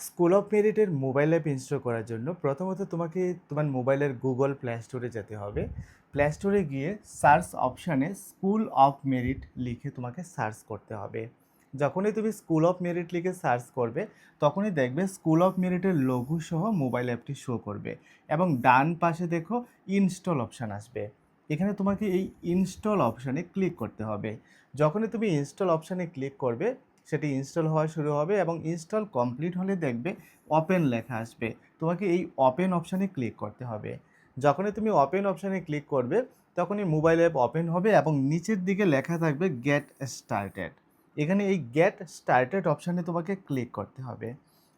School of মেরিটের mobile app install করার জন্য প্রথমত তোমাকে তোমার মোবাইলের গুগল প্লে স্টোরে যেতে হবে। প্লে স্টোরে গিয়ে সার্চ অপশানে স্কুল অফ মেরিট লিখে তোমাকে সার্চ করতে হবে। যখনই তুমি স্কুল অফ মেরিট লিখে সার্চ করবে তখনই দেখবে স্কুল অফ মেরিটের লোগো সহ মোবাইল অ্যাপটি শো করবে এবং ডান পাশে দেখো ইনস্টল অপশান আসবে। এখানে তোমাকে এই ইনস্টল অপশানে ক্লিক করতে হবে। যখনই তুমি ইনস্টল অপশানে ক্লিক করবে সেটি ইনস্টল হওয়া শুরু হবে এবং ইনস্টল কমপ্লিট হলে দেখবে ওপেন লেখা আসবে। তোমাকে এই ওপেন অপশানে ক্লিক করতে হবে। যখনই তুমি ওপেন অপশানে ক্লিক করবে তখনই মোবাইল অ্যাপ ওপেন হবে এবং নিচের দিকে লেখা থাকবে গেট স্টার্টেড। এখানে এই গেট স্টার্টেড অপশানে তোমাকে ক্লিক করতে হবে।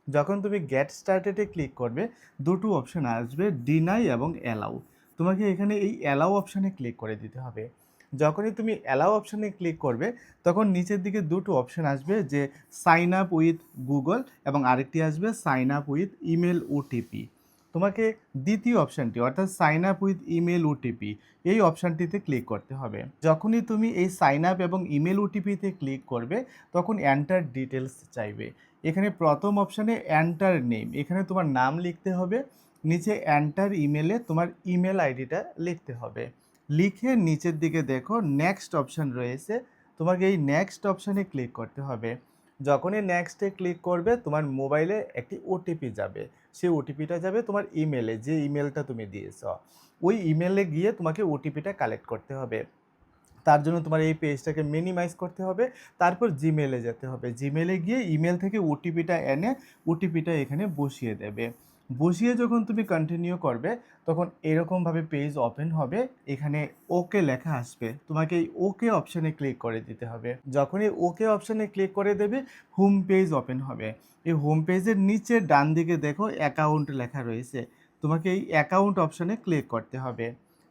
যখন তুমি গেট স্টার্টেডে ক্লিক করবে দুটো অপশান আসবে, ডিনাই এবং অ্যালাউ। তোমাকে এখানে এই অ্যালাউ অপশানে ক্লিক করে দিতে হবে। যখনই তুমি অ্যালাউ অপশানে ক্লিক করবে তখন নিচের দিকে দুটো অপশান আসবে, যে সাইন আপ উইথ গুগল এবং আরেকটি আসবে sign up with email OTP. তোমাকে দ্বিতীয় অপশানটি অর্থাৎ sign up with email OTP এই অপশানটিতে ক্লিক করতে হবে। যখনই তুমি এই সাইন আপ এবং ইমেল ওটিপিতে ক্লিক করবে তখন এন্টার ডিটেলস চাইবে। এখানে প্রথম অপশানে এন্টার নেম, এখানে তোমার নাম লিখতে হবে। নিচে এন্টার ইমেলে তোমার ইমেল আইডিটা লিখতে হবে। লিখে নিচের দিকে দেখো নেক্সট অপশান রয়েছে, তোমাকে এই নেক্সট অপশানে ক্লিক করতে হবে। যখনই নেক্সটে ক্লিক করবে তোমার মোবাইলে একটি ওটিপি যাবে। সেই ওটিপিটা যাবে তোমার ইমেলে, যে ইমেলটা তুমি দিয়েছ ওই ইমেলে গিয়ে তোমাকে ওটিপিটা কালেক্ট করতে হবে। তার জন্য তোমার এই পেজটাকে মিনিমাইজ করতে হবে, তারপর জিমেলে যেতে হবে। জিমেলে গিয়ে ইমেল থেকে ওটিপিটা এনে ওটিপিটা এখানে বসিয়ে দেবে। বসিয়ে যখন তুমি কন্টিনিউ করবে তখন এরকমভাবে পেজ ওপেন হবে। এখানে ওকে লেখা আসবে, তোমাকে এই ওকে অপশানে ক্লিক করে দিতে হবে। যখনই ওকে অপশানে ক্লিক করে দেবে হোম পেজ ওপেন হবে। এই হোম পেজের নিচে ডান দিকে দেখো অ্যাকাউন্ট লেখা রয়েছে, তোমাকে এই অ্যাকাউন্ট অপশানে ক্লিক করতে হবে।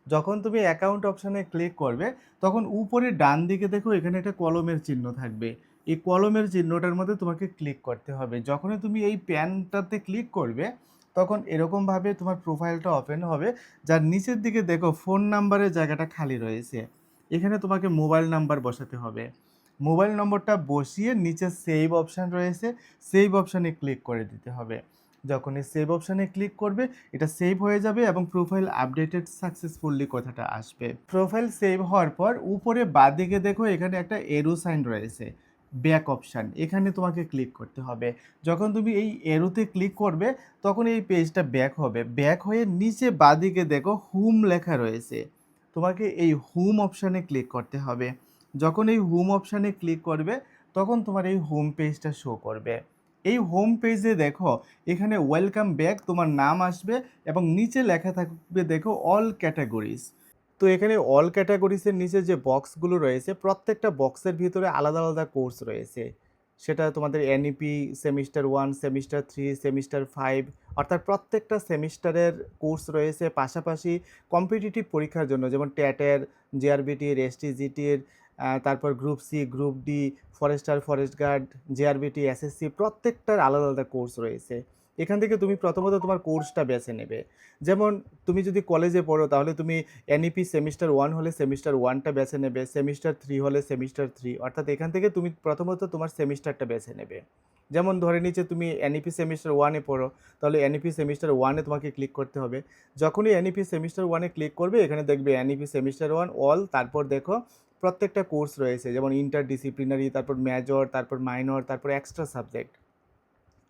যখন তুমি অ্যাকাউন্ট অপশানে ক্লিক করবে তখন উপরে ডান দিকে দেখো এখানে একটা কলমের চিহ্ন থাকবে। এই কলমের চিহ্নটার মধ্যে তোমাকে ক্লিক করতে হবে। যখনই তুমি এই প্যানটাতে ক্লিক করবে তখন এরকমভাবে তোমার প্রোফাইলটা ওপেন হবে, যার নিচের দিকে দেখো ফোন নাম্বারের জায়গাটা খালি রয়েছে। এখানে তোমাকে মোবাইল নাম্বার বসাতে হবে। মোবাইল নম্বরটা বসিয়ে নিচে সেভ অপশান রয়েছে, সেভ অপশানে ক্লিক করে দিতে হবে। যখন এই সেভ অপশানে ক্লিক করবে এটা সেভ হয়ে যাবে এবং প্রোফাইল আপডেটেড সাকসেসফুলি কথাটা আসবে। প্রোফাইল সেভ হওয়ার পর উপরে বাঁদিকে দেখো এখানে একটা এরো সাইন রয়েছে, ব্যাক অপশান, এখানে তোমাকে ক্লিক করতে হবে। যখন তুমি এই এরোতে ক্লিক করবে তখন এই পেজটা ব্যাক হবে। ব্যাক হয়ে নিচে বাঁদিকে দেখো হোম লেখা রয়েছে, তোমাকে এই হোম অপশানে ক্লিক করতে হবে। যখন এই হোম অপশানে ক্লিক করবে তখন তোমার এই হোম পেজটা শো করবে। এই হোম পেজে দেখো এখানে ওয়েলকাম ব্যাক তোমার নাম আসবে এবং নিচে লেখা থাকবে দেখো অল ক্যাটাগরিজ। তো এখানে অল ক্যাটাগরিজের নিচে যে বক্সগুলো রয়েছে প্রত্যেকটা বক্সের ভিতরে আলাদা আলাদা কোর্স রয়েছে। সেটা তোমাদের এনইপি সেমিস্টার 1, সেমিস্টার 3, সেমিস্টার 5, অর্থাৎ প্রত্যেকটা সেমিস্টারের কোর্স রয়েছে। পাশাপাশি কম্পিটিটিভ পরীক্ষার জন্য যেমন ট্যাটের, জেআরবিটির, এসটিজিটির, তারপর group C, group D, forester, forest guard, JRBT, SSC প্রত্যেকটার আলাদা আলাদা কোর্স রয়েছে। এখান থেকে তুমি প্রথমত তোমার কোর্সটা বেছে নেবে। যেমন তুমি যদি কলেজে পড়ো তাহলে তুমি এনইপি সেমিস্টার 1 হলে সেমিস্টার 1টা বেছে নেবে, সেমিস্টার 3 হলে সেমিস্টার 3, অর্থাৎ এখান থেকে তুমি প্রথমত তোমার সেমিস্টারটা বেছে নেবে। যেমন ধরে নিচ্ছে তুমি এনইপি সেমিস্টার 1-এ পড়ো, তাহলে এনইপি সেমিস্টার 1-এ তোমাকে ক্লিক করতে হবে। যখনই এনইপি সেমিস্টার 1-এ ক্লিক করবে এখানে দেখবে এনইপি সেমিস্টার 1 অল, তারপর দেখো প্রত্যেকটা কোর্স রয়েছে যেমন ইন্টারডিসিপ্লিনারি, তারপর মেজর, তারপর মাইনর, তারপর এক্সট্রা সাবজেক্ট।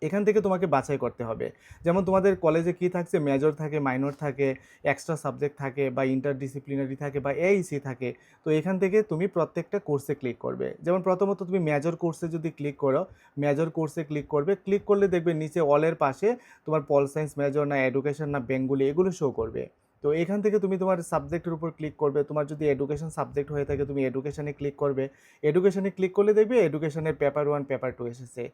এখান থেকে তোমাকে বাছাই করতে হবে। যেমন তোমাদের কলেজে কি থাকছে, মেজর থাকে, মাইনর থাকে, এক্সট্রা সাবজেক্ট থাকে বা ইন্টারডিসিপ্লিনারি থাকে বা এইসি থাকে। তো এখান থেকে তুমি প্রত্যেকটা কোর্সে ক্লিক করবে। যেমন প্রথমত তুমি মেজর কোর্সে যদি ক্লিক করো, মেজর কোর্সে ক্লিক করবে, ক্লিক করলে দেখবে নিচে অলের পাশে তোমার পল সায়েন্স মেজর না এডুকেশন না বেঙ্গলি এগুলো শো করবে। তো এখান থেকে তুমি তোমার সাবজেক্টের উপর ক্লিক করবে। তোমার যদি এডুকেশন সাবজেক্ট হয়ে থাকে তুমি এডুকেশনে ক্লিক করবে। এডুকেশনে ক্লিক করলে দেখবে এডুকেশনের পেপার 1 পেপার 2 এসেছে।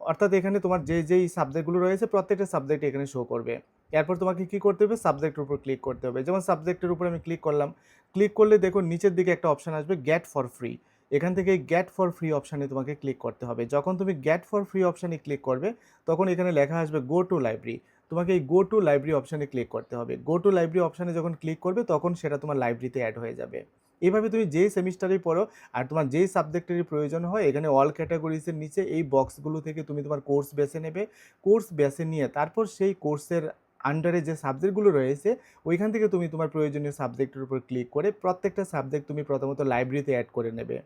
অর্থাৎ এখানে তোমার যেই সাবজেক্টগুলো রয়েছে প্রত্যেকটা সাবজেক্ট এখানে শো করবে। এরপর তোমাকে কি করতে হবে, সাবজেক্টের উপর ক্লিক করতে হবে। যেমন সাবজেক্টের উপর আমি ক্লিক করলাম, ক্লিক করলে দেখো নিচের দিকে একটা অপশান আসবে গেট ফর ফ্রি। এখান থেকে গেট ফর ফ্রি অপশানে তোমাকে ক্লিক করতে হবে। যখন তুমি গেট ফর ফ্রি অপশানে ক্লিক করবে তখন এখানে লেখা আসবে গো টু লাইব্রেরি। তোমাকে এই গো টু লাইব্রেরি অপশানে ক্লিক করতে হবে। গো টু লাইব্রেরি অপশানে যখন ক্লিক করবে তখন সেটা তোমার লাইব্রেরিতে অ্যাড হয়ে যাবে। এভাবে তুমি যেই সেমিস্টারেই পড়ো আর তোমার যেই সাবজেক্টেরই প্রয়োজন হয় এখানে অল ক্যাটাগরিজের নিচে এই বক্সগুলো থেকে তুমি তোমার কোর্স বেছে নেবে। কোর্স বেছে নিয়ে তারপর সেই কোর্সের আন্ডারে যে সাবজেক্টগুলো রয়েছে ওইখান থেকে তুমি তোমার প্রয়োজনীয় সাবজেক্টের উপর ক্লিক করে প্রত্যেকটা সাবজেক্ট তুমি প্রথমত লাইব্রেরিতে অ্যাড করে নেবে।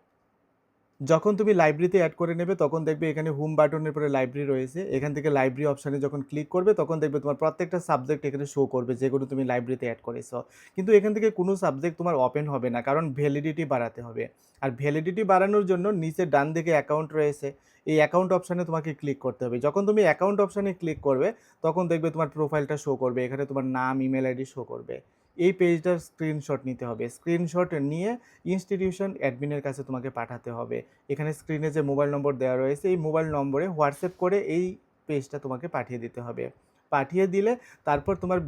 যখন তুমি লাইব্রেরিতে অ্যাড করে নেবে তখন দেখবে এখানে হোম বাটনের পরে লাইব্রেরি রয়েছে, এখান থেকে লাইব্রেরি অপশানে যখন ক্লিক করবে তখন দেখবে তোমার প্রত্যেকটা সাবজেক্ট এখানে শো করবে যেগুলো তুমি লাইব্রেরিতে অ্যাড করেছো। কিন্তু এখান থেকে কোনো সাবজেক্ট তোমার ওপেন হবে না, কারণ ভ্যালিডিটি বাড়াতে হবে। আর ভ্যালিডিটি বাড়ানোর জন্য নিচে ডান দিকে অ্যাকাউন্ট রয়েছে, এই অ্যাকাউন্ট অপশানে তোমাকে ক্লিক করতে হবে। যখন তুমি অ্যাকাউন্ট অপশানে ক্লিক করবে তখন দেখবে তোমার প্রোফাইলটা শো করবে, এখানে তোমার নাম, ইমেল আইডি শো করবে। এই পেজটার স্ক্রিনশট নিতে হবে, স্ক্রিনশট নিয়ে ইনস্টিটিউশন অ্যাডমিনের কাছে তোমাকে পাঠাতে হবে। এখানে স্ক্রিনে যে মোবাইল নম্বর দেওয়া রয়েছে এই মোবাইল নম্বরে হোয়াটসঅ্যাপ করে এই পেজটা তোমাকে পাঠিয়ে দিতে হবে। পাঠিয়ে দিলে তারপর তোমার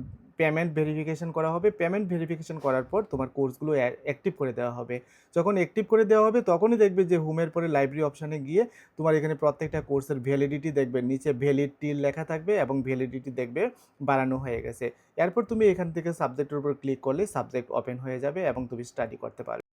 পেমেন্ট ভেরিফিকেশন করা হবে। পেমেন্ট ভেরিফিকেশন করার পর তোমার কোর্সগুলো অ্যাক্টিভ করে দেওয়া হবে। যখন অ্যাক্টিভ করে দেওয়া হবে তখনই দেখবে যে হোমের পরে লাইব্রেরি অপশানে গিয়ে তোমার এখানে প্রত্যেকটা কোর্সের ভ্যালিডিটি দেখবে, নিচে ভ্যালিড টিল লেখা থাকবে এবং ভ্যালিডিটি দেখবে বাড়ানো হয়ে গেছে। এরপর তুমি এখান থেকে সাবজেক্টের উপর ক্লিক করলে সাবজেক্ট ওপেন হয়ে যাবে এবং তুমি স্টাডি করতে পারবে।